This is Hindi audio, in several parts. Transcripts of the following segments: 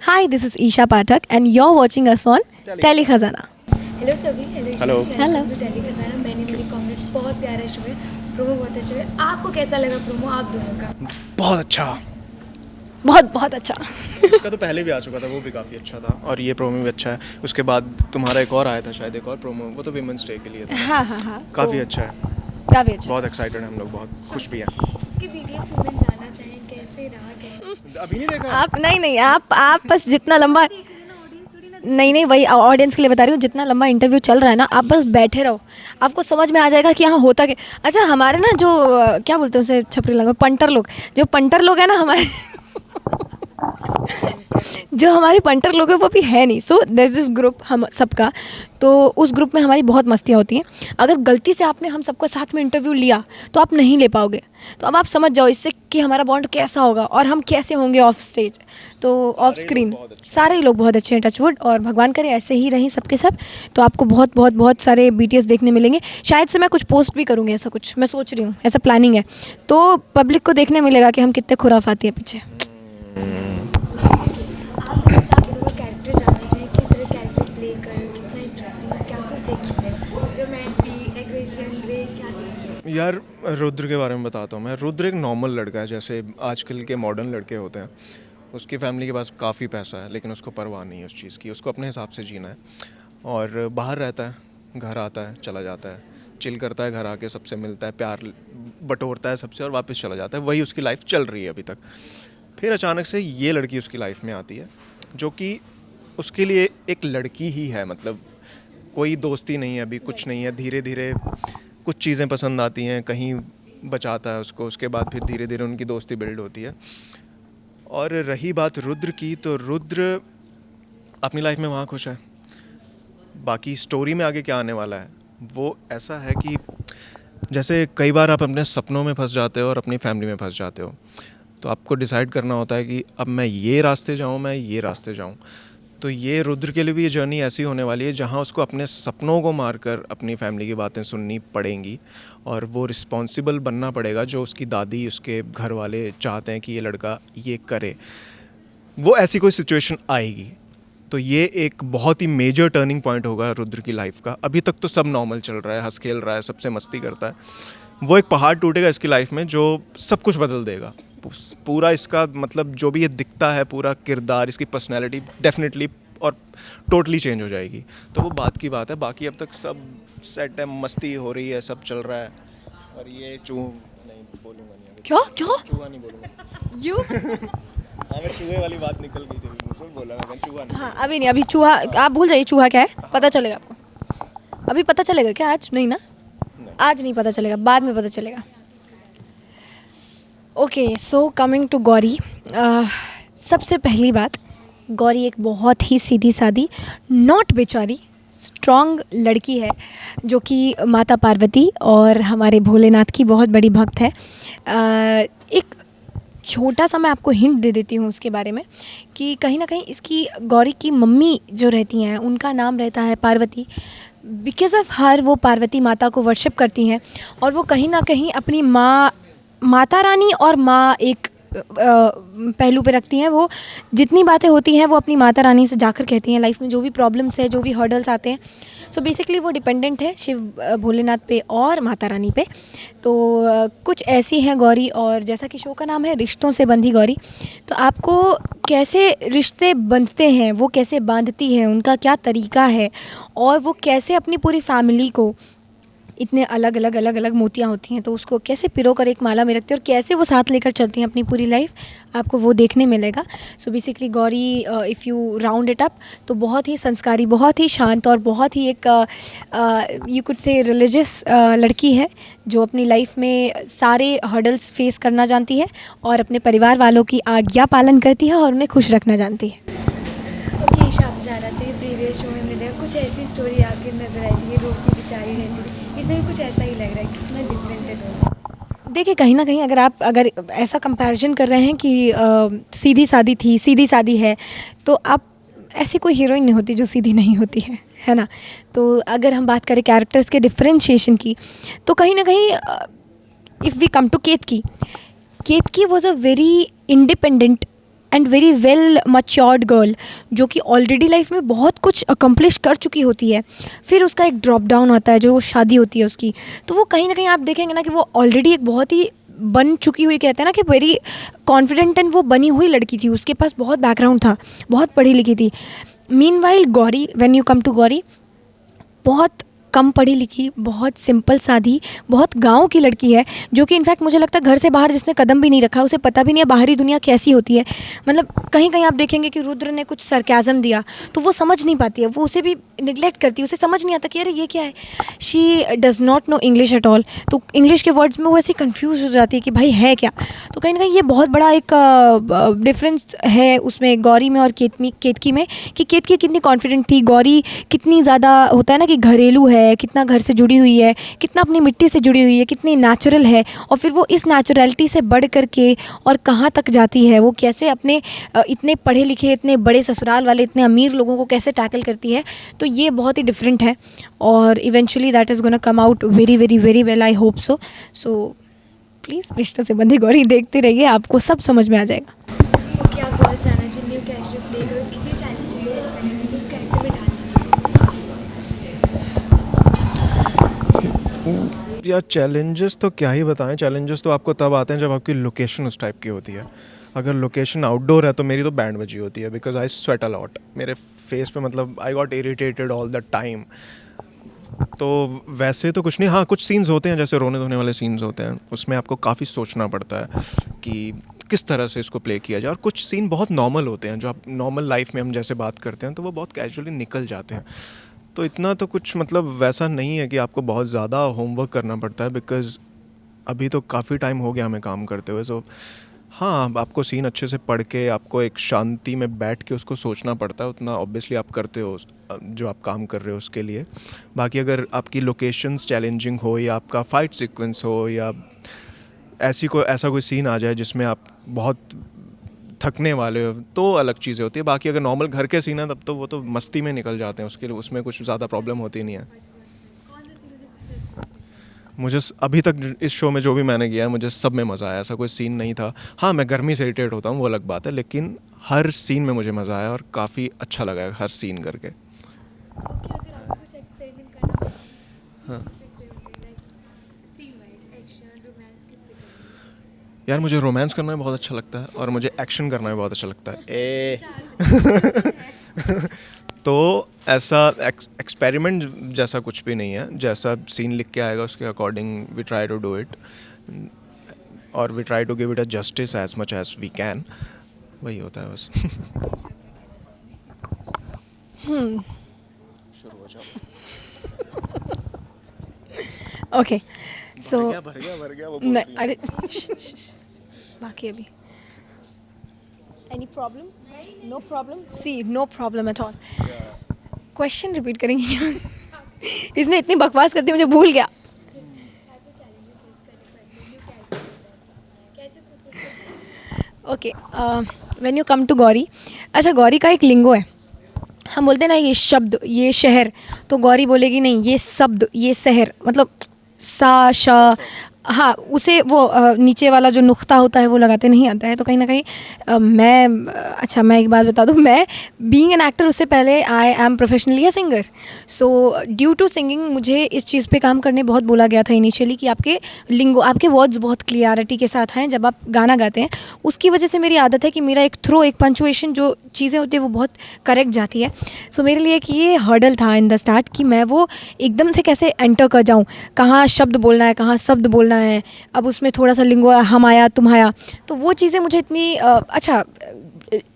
Hi, this is Isha Pathak and you're watching us on Tele Khazana. Hello सभी, हेलो Hello. टेली खजाना। मैंने मेरी कमेंट्स बहुत प्यारा शो है, प्रोमो बहुत अच्छा है। आपको कैसा लगा प्रोमो आप दोनों का? बहुत अच्छा। बहुत अच्छा। इसका तो पहले भी आ चुका था, वो भी काफ़ी अच्छा था और ये प्रोमो भी अच्छा है। उसके बाद तुम्हारा एक और आया था शायद, एक और प्रोमो, वो तो विमेंस डे के लिए था। हाँ। काफ़ी अच्छा है, काफ़ी अच्छा। बहुत एक्साइटेड हैं हम लोग, बहुत खुश भी हैं। इसके बीटीएस मूवमेंट जानना चाहें कैसे रहा, कैसे अभी नहीं देखा आप नहीं आप बस जितना लंबा देख रहे हैं ना ऑडियंस थोड़ी ना। नहीं वही ऑडियंस के लिए बता रही हूँ, जितना लंबा इंटरव्यू चल रहा है ना, आप बस बैठे रहो, आपको समझ में आ जाएगा कि यहाँ होता क्या। अच्छा, हमारे ना जो क्या बोलते हैं उसे छपरी लगा, पंटर लोग हैं ना हमारे जो हमारे पंटर लोग हैं वो भी है नहीं। So there is this group हम सबका, तो उस ग्रुप में हमारी बहुत मस्तियाँ होती हैं। अगर गलती से आपने हम सबको साथ में इंटरव्यू लिया तो आप नहीं ले पाओगे। तो अब आप समझ जाओ इससे कि हमारा बॉन्ड कैसा होगा और हम कैसे होंगे ऑफ स्टेज, तो ऑफ स्क्रीन सारे ही लोग बहुत अच्छे हैं, टचवुड, और भगवान करे ऐसे ही रहें सबके सब। तो आपको बहुत सारे बीटीएस देखने मिलेंगे। शायद से मैं कुछ पोस्ट भी करूँगी, ऐसा कुछ मैं सोच रही हूँ, ऐसा प्लानिंग है, तो पब्लिक को देखने मिलेगा कि हम कितने खुराफाती है पीछे। आप दोनों का कैरेक्टर जानना चाहें, किस तरह कैरेक्टर प्ले कर, कितना इंटरेस्टिंग है, क्या कुछ देखने मिले, रोमांटिक, एग्रेशन, ब्रेक, क्या देखने? यार, रुद्र के बारे में बताता हूँ मैं। रुद्र एक नॉर्मल लड़का है, जैसे आजकल के मॉडर्न लड़के होते हैं। उसकी फैमिली के पास काफ़ी पैसा है, लेकिन उसको परवाह नहीं है उस चीज़ की। उसको अपने हिसाब से जीना है और बाहर रहता है, घर आता है, चला जाता है, चिल करता है, घर आके सबसे मिलता है, प्यार बटोरता है सबसे और वापस चला जाता है। वही उसकी लाइफ चल रही है अभी तक। फिर अचानक से ये लड़की उसकी लाइफ में आती है, जो कि उसके लिए एक लड़की ही है, मतलब कोई दोस्ती नहीं है, अभी कुछ नहीं है। धीरे धीरे कुछ चीज़ें पसंद आती हैं, कहीं बचाता है उसको, उसके बाद फिर धीरे धीरे उनकी दोस्ती बिल्ड होती है। और रही बात रुद्र की, तो रुद्र अपनी लाइफ में वहाँ खुश है। बाकी स्टोरी में आगे क्या आने वाला है वो ऐसा है कि जैसे कई बार आप अपने सपनों में फंस जाते हो और अपनी फैमिली में फंस जाते हो, तो आपको डिसाइड करना होता है कि अब मैं ये रास्ते जाऊँ, मैं ये रास्ते जाऊँ। तो ये रुद्र के लिए भी ये जर्नी ऐसी होने वाली है जहाँ उसको अपने सपनों को मारकर अपनी फैमिली की बातें सुननी पड़ेंगी और वो रिस्पॉन्सिबल बनना पड़ेगा, जो उसकी दादी, उसके घर वाले चाहते हैं कि ये लड़का ये करे। वो ऐसी कोई सिचुएशन आएगी, तो ये एक बहुत ही मेजर टर्निंग पॉइंट होगा रुद्र की लाइफ का। अभी तक तो सब नॉर्मल चल रहा है, हंस खेल रहा है, सबसे मस्ती करता है। वो एक पहाड़ टूटेगा इसकी लाइफ में जो सब कुछ बदल देगा। पूरा इसका मतलब जो भी ये दिखता है, पूरा किरदार, इसकी पर्सनैलिटी डेफिनेटली और टोटली चेंज हो जाएगी। तो वो बात की बात है। बाकी अब तक सब सेट है, मस्ती हो रही है, सब चल रहा है। और ये नहीं बोलूँगा, नहीं क्या चूहा नहीं बोलूँगा। यू हाँ, मैं चूहे वाली बात निकल गई थी मुझसे, बोला मैं चूहा नहीं। हाँ, अभी नहीं, अभी चूहा आप भूल जाइए। चूहा क्या है पता चलेगा आपको। अभी पता चलेगा क्या? आज नहीं ना, आज नहीं पता चलेगा, बाद में पता चलेगा। Okay, so coming to Gauri. सबसे पहली बात, गौरी एक बहुत ही सीधी सादी, नॉट बेचारी, स्ट्रॉन्ग लड़की है, जो कि माता पार्वती और हमारे भोलेनाथ की बहुत बड़ी भक्त है। एक छोटा सा मैं आपको हिंट दे देती हूँ उसके बारे में कि कहीं ना कहीं इसकी गौरी की मम्मी जो रहती हैं उनका नाम रहता है पार्वती। बिकॉज ऑफ हर वो पार्वती माता को वर्शिप करती हैं और वो कहीं ना कहीं अपनी माता रानी और माँ एक पहलू पे रखती हैं। वो जितनी बातें होती हैं वो अपनी माता रानी से जाकर कहती हैं, लाइफ में जो भी प्रॉब्लम्स है, जो भी हर्डल्स आते हैं। सो बेसिकली वो डिपेंडेंट है शिव भोलेनाथ पे और माता रानी पे। तो कुछ ऐसी हैं गौरी, और जैसा कि शो का नाम है रिश्तों से बंधी गौरी, तो आपको कैसे रिश्ते बंधते हैं, वो कैसे बांधती है, उनका क्या तरीका है, और वो कैसे अपनी पूरी फैमिली को, इतने अलग अलग मोतियाँ होती हैं तो उसको कैसे पिरो कर एक माला में रखती है और कैसे वो साथ लेकर चलती हैं अपनी पूरी लाइफ, आपको वो देखने मिलेगा। So basically Gauri, if you round it up, तो बहुत ही संस्कारी, बहुत ही शांत और बहुत ही एक यू कुड से रिलीजियस लड़की है, जो अपनी लाइफ में सारे हर्डल्स फेस करना जानती है और अपने परिवार वालों की आज्ञा पालन करती है और उन्हें खुश रखना जानती है। ओके ईशा, आपसे जानना चाहिए, प्रीवियस शो में मिले कुछ ऐसी स्टोरी आपकी नजर आई थी, रोटी बेचारी रहती थी, इसमें कुछ ऐसा ही लग रहा है, कितना डिफरेंट है दोनों? देखिए, कहीं ना कहीं अगर ऐसा कंपैरिजन कर रहे हैं कि सीधी सादी थी, सीधी सादी है, तो आप ऐसी कोई हीरोइन नहीं होती जो सीधी नहीं होती है ना। तो अगर हम बात करें कैरेक्टर्स के डिफरेंशिएशन की, तो कहीं ना कहीं if we come to Ketaki was a very independent and very well matured girl जो कि ऑलरेडी लाइफ में बहुत कुछ अकम्प्लिश कर चुकी होती है, फिर उसका एक ड्रॉप डाउन आता है जो शादी होती है उसकी, तो वो कहीं ना कहीं आप देखेंगे ना कि वो ऑलरेडी एक बहुत ही बन चुकी हुई, कहते हैं ना कि वेरी कॉन्फिडेंट एंड वो बनी हुई लड़की थी, उसके पास बहुत बैकग्राउंड था, बहुत पढ़ी लिखी थी। Meanwhile Gauri, when you come to Gauri, बहुत कम पढ़ी लिखी, बहुत सिंपल सादी, बहुत गांव की लड़की है, जो कि इनफैक्ट मुझे लगता है घर से बाहर जिसने कदम भी नहीं रखा उसे पता भी नहीं है बाहरी दुनिया कैसी होती है। मतलब कहीं कहीं आप देखेंगे कि रुद्र ने कुछ सरकाज़म दिया तो वो समझ नहीं पाती है, वो उसे भी निगलेक्ट करती है, उसे समझ नहीं आता कि अरे ये क्या है। She does not know English at all, तो इंग्लिश के वर्ड्स में वो ऐसी कन्फ्यूज़ हो जाती है कि भाई है क्या। तो कहीं ना कहीं ये बहुत बड़ा एक डिफरेंस है उसमें गौरी में और केतकी में, कि केतकी कितनी कॉन्फिडेंट थी, गौरी कितनी ज़्यादा होता है ना कि घरेलू है, कितना घर से जुड़ी हुई है, कितना अपनी मिट्टी से जुड़ी हुई है, कितनी नेचुरल है, और फिर वो इस नेचुरलिटी से बढ़ करके और कहाँ तक जाती है, वो कैसे अपने इतने पढ़े लिखे, इतने बड़े ससुराल वाले, इतने अमीर लोगों को कैसे टैकल करती है। तो ये बहुत ही डिफरेंट है और eventually that is gonna come out very very very well, I hope so. So please रिश्ता से बंधी गौरी देखते रहिए, आपको सब समझ में आ जाएगा। क्या आप बहुत जानना चाहिए न्यू कैरेक्टर प्ले करो, कितने चैलेंजेस फेस करेंगे उस कैरेक्टर में डालने? या चैलेंजेस तो क्या ही बताएं, चैलेंजेस तो आपको तब आते हैं जब आपकी लोकेशन उस टाइप की होती है। अगर लोकेशन आउटडोर है तो मेरी तो बैंड बजी होती है, because I sweat a lot, मेरे फेस पे मतलब I got irritated all the time. तो वैसे तो कुछ नहीं, हाँ कुछ सीन्स होते हैं जैसे रोने धोने वाले सीन्स होते हैं, उसमें आपको काफ़ी सोचना पड़ता है कि किस तरह से इसको प्ले किया जाए। और कुछ सीन बहुत नॉर्मल होते हैं जो आप नॉर्मल लाइफ में हम जैसे बात करते हैं तो वो बहुत कैजुअली निकल जाते हैं। तो इतना तो कुछ मतलब वैसा नहीं है कि आपको बहुत ज़्यादा होमवर्क करना पड़ता है, बिकॉज़ अभी तो काफ़ी टाइम हो गया हमें काम करते हुए। तो हाँ, आपको सीन अच्छे से पढ़ के आपको एक शांति में बैठ के उसको सोचना पड़ता है, उतना ऑब्वियसली आप करते हो जो आप काम कर रहे हो उसके लिए। बाकी अगर आपकी लोकेशंस चैलेंजिंग हो या आपका फ़ाइट सीक्वेंस हो या ऐसा कोई सीन आ जाए जिसमें आप बहुत थकने वाले हो तो अलग चीज़ें होती है। बाकी अगर नॉर्मल घर के सीन है तब तो वो तो मस्ती में निकल जाते हैं, उसके लिए उसमें कुछ ज़्यादा प्रॉब्लम होती नहीं है। मुझे अभी तक इस शो में जो भी मैंने किया है मुझे सब में मज़ा आया, ऐसा कोई सीन नहीं था। हाँ, मैं गर्मी से इरिटेट होता हूँ वो अलग बात है, लेकिन हर सीन में मुझे मज़ा आया और काफ़ी अच्छा लगा है हर सीन करके। अगर आपको कुछ एक्सपेरिमेंट करना हो, हाँ सीन वाइज एक्शन रोमांस किस पे करेंगे? यार, मुझे रोमांस करना भी बहुत अच्छा लगता है और मुझे एक्शन करना भी बहुत अच्छा लगता है। तो ऐसा एक्सपेरिमेंट जैसा कुछ भी नहीं है, जैसा सीन लिख के आएगा उसके according we try to do it और we try to give it a justice as much as we can, वही होता है बस। शुरू हो जाओ। ओके सो भर गया वो बोल रही है। अरे बाकी अभी any problem? No problem, see no problem at all. Question repeat करेंगे क्या? इसने इतनी बकवास करती मुझे भूल गया। Okay, when you come to Gauri, अच्छा गौरी का एक लिंगो है, हम बोलते हैं ना ये शब्द, ये शहर, तो गौरी बोलेगी नहीं ये शब्द, ये शहर, मतलब सा शा, हाँ उसे वो नीचे वाला जो नुक्ता होता है वो लगाते नहीं आता है। तो कहीं ना कहीं मैं एक बात बता दूँ, मैं बीइंग एन एक्टर उससे पहले I am professionally a singer. So due to singing मुझे इस चीज़ पे काम करने बहुत बोला गया था इनिशियली कि आपके लिंगो, आपके वर्ड्स बहुत क्लियरिटी के साथ हैं जब आप गाना गाते हैं। उसकी वजह से मेरी आदत है कि मेरा एक थ्रो, एक पंचुएशन जो चीज़ें होती है वो बहुत करेक्ट जाती है। सो मेरे लिए कि ये हर्डल था इन द स्टार्ट कि मैं वो एकदम से कैसे एंटर कर जाऊँ, कहाँ शब्द बोलना है, कहाँ शब्द बोलना है, अब उसमें थोड़ा सा लिंगो हम आया तुम आया, तो वो चीज़ें मुझे इतनी अच्छा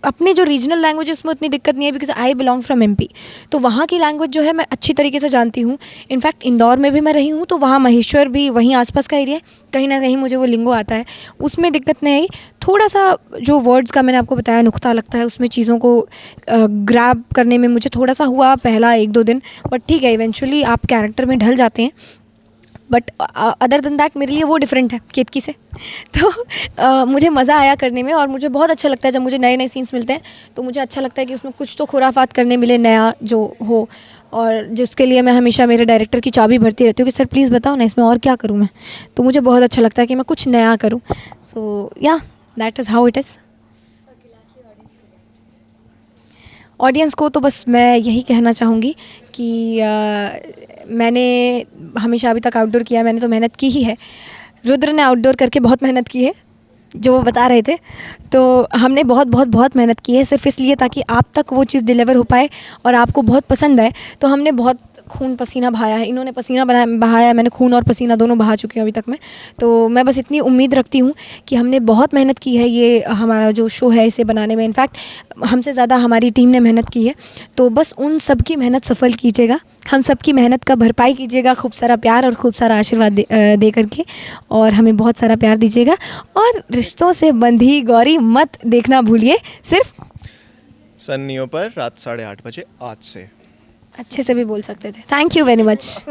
अपने जो रीजनल लैंग्वेज है उसमें उतनी दिक्कत नहीं है because I belong from MP, तो वहाँ की लैंग्वेज जो है मैं अच्छी तरीके से जानती हूँ। इनफैक्ट इंदौर में भी मैं रही हूँ तो वहाँ महेश्वर भी वहीं आसपास का एरिया है, कहीं ना कहीं मुझे वो लिंगो आता है, उसमें दिक्कत नहीं आई। थोड़ा सा जो वर्ड्स का मैंने आपको बताया नुक्ता लगता है, उसमें चीज़ों को ग्रैब करने में मुझे थोड़ा सा हुआ पहला 1-2 दिन, बट ठीक है इवेंचुअली आप कैरेक्टर में ढल जाते हैं। बट अदर देन दैट मेरे लिए वो डिफरेंट है केतकी से। तो मुझे मज़ा आया करने में और मुझे बहुत अच्छा लगता है जब मुझे नए नए सीन्स मिलते हैं, तो मुझे अच्छा लगता है कि उसमें कुछ तो खुराफात करने मिले नया जो हो, और जिसके लिए मैं हमेशा मेरे डायरेक्टर की चाबी भरती रहती हूँ कि सर प्लीज़ बताओ ना इसमें और क्या करूँ मैं, तो मुझे बहुत अच्छा लगता है कि मैं कुछ नया करूँ। सो या that is how it is. Okay, lastly audience को तो बस मैं यही कहना चाहूँगी कि मैंने हमेशा अभी तक आउटडोर किया, मैंने तो मेहनत की ही है। रुद्र ने आउटडोर करके बहुत मेहनत की है, जो वो बता रहे थे। तो हमने बहुत बहुत बहुत मेहनत की है सिर्फ इसलिए ताकि आप तक वो चीज़ डिलीवर हो पाए और आपको बहुत पसंद आए। तो हमने बहुत खून पसीना बहाया है, इन्होंने पसीना बहाया, मैंने खून और पसीना दोनों बहा चुकी हूँ अभी तक मैं। तो मैं बस इतनी उम्मीद रखती हूँ कि हमने बहुत मेहनत की है ये हमारा जो शो है इसे बनाने में। इनफैक्ट हमसे ज़्यादा हमारी टीम ने मेहनत की है। तो बस उन सब की मेहनत सफल कीजिएगा, हम सब की मेहनत का भरपाई कीजिएगा खूब सारा प्यार और खूब सारा आशीर्वाद दे करके, और हमें बहुत सारा प्यार दीजिएगा। और रिश्तों से बंधी गौरी मत देखना भूलिए, सिर्फ सन नियो पर रात 8:30 बजे आज से। अच्छे से भी बोल सकते थे। Thank you very much.